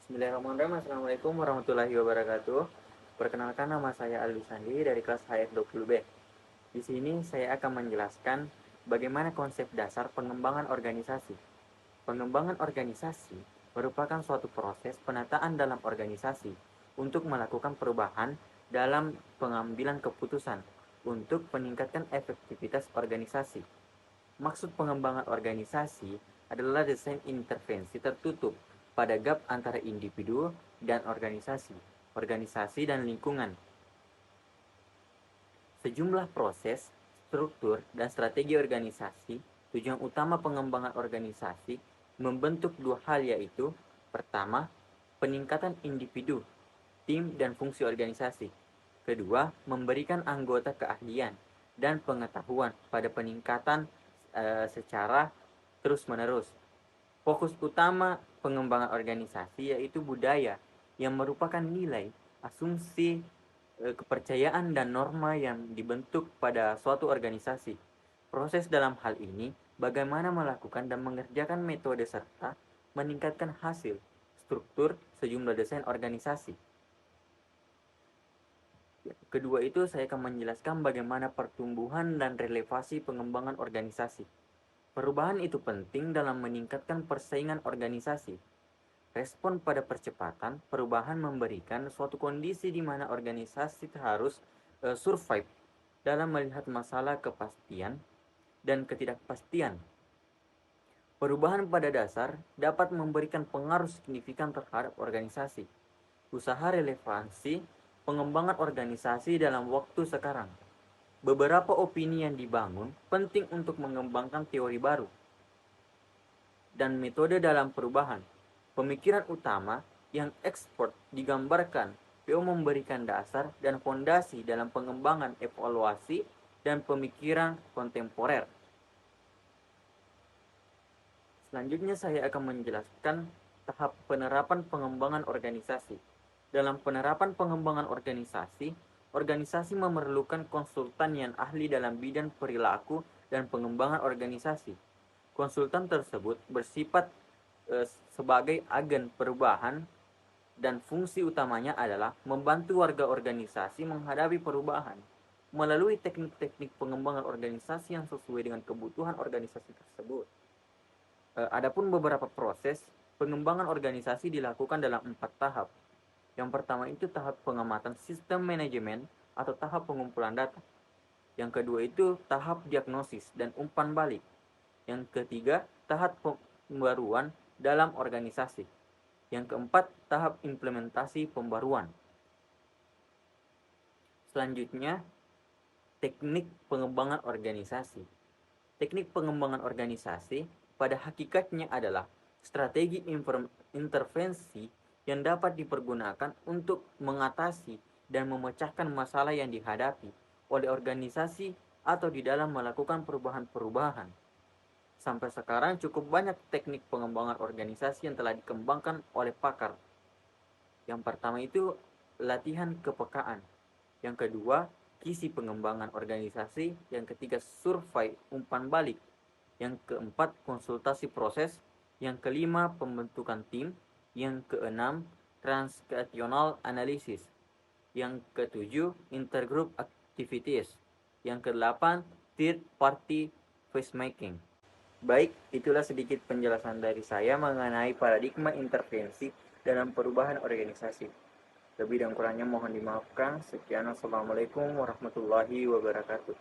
Bismillahirrahmanirrahim. Assalamualaikum warahmatullahi wabarakatuh. Perkenalkan, nama saya Alwi Sandi dari kelas HF20B. Di sini saya akan menjelaskan bagaimana konsep dasar pengembangan organisasi. Pengembangan organisasi merupakan suatu proses penataan dalam organisasi untuk melakukan perubahan dalam pengambilan keputusan untuk meningkatkan efektivitas organisasi. Maksud pengembangan organisasi adalah desain intervensi tertutup pada gap antara individu dan organisasi dan lingkungan. Sejumlah proses, struktur, dan strategi organisasi, tujuan utama pengembangan organisasi membentuk dua hal, yaitu pertama, peningkatan individu, tim, dan fungsi organisasi. Kedua, memberikan anggota keahlian dan pengetahuan pada peningkatan secara terus-menerus. Fokus utama pengembangan organisasi yaitu budaya, yang merupakan nilai, asumsi, kepercayaan, dan norma yang dibentuk pada suatu organisasi. Proses dalam hal ini bagaimana melakukan dan mengerjakan metode serta meningkatkan hasil, struktur, sejumlah desain organisasi. Kedua itu saya akan menjelaskan bagaimana pertumbuhan dan relevasi pengembangan organisasi. Perubahan itu penting dalam meningkatkan persaingan organisasi. Respon pada percepatan perubahan memberikan suatu kondisi di mana organisasi harus survive dalam melihat masalah kepastian dan ketidakpastian. Perubahan pada dasar dapat memberikan pengaruh signifikan terhadap organisasi. Usaha relevansi pengembangan organisasi dalam waktu sekarang. Beberapa opini yang dibangun penting untuk mengembangkan teori baru dan metode dalam perubahan. Pemikiran utama yang ekspor digambarkan PO memberikan dasar dan fondasi dalam pengembangan evaluasi dan pemikiran kontemporer. Selanjutnya saya akan menjelaskan tahap penerapan pengembangan organisasi. Dalam penerapan pengembangan organisasi, organisasi memerlukan konsultan yang ahli dalam bidang perilaku dan pengembangan organisasi. Konsultan tersebut bersifat sebagai agen perubahan dan fungsi utamanya adalah membantu warga organisasi menghadapi perubahan melalui teknik-teknik pengembangan organisasi yang sesuai dengan kebutuhan organisasi tersebut. Adapun beberapa proses pengembangan organisasi dilakukan dalam 4 tahap. Yang pertama itu tahap pengamatan sistem manajemen atau tahap pengumpulan data. Yang kedua itu tahap diagnosis dan umpan balik. Yang ketiga, tahap pembaruan dalam organisasi. Yang keempat, tahap implementasi pembaruan. Selanjutnya, teknik pengembangan organisasi. Teknik pengembangan organisasi pada hakikatnya adalah strategi intervensi yang dapat dipergunakan untuk mengatasi dan memecahkan masalah yang dihadapi oleh organisasi atau di dalam melakukan perubahan-perubahan. Sampai sekarang cukup banyak teknik pengembangan organisasi yang telah dikembangkan oleh pakar. Yang pertama itu latihan kepekaan. Yang kedua, kisi pengembangan organisasi. Yang ketiga, survei umpan balik. Yang keempat, konsultasi proses. Yang kelima, pembentukan tim. Yang keenam, transactional analysis. Yang ketujuh, intergroup activities. Yang kedelapan, third party phase making. Baik, itulah sedikit penjelasan dari saya mengenai paradigma intervensi dalam perubahan organisasi. Lebih dan kurangnya mohon dimaafkan. Sekian, assalamualaikum warahmatullahi wabarakatuh.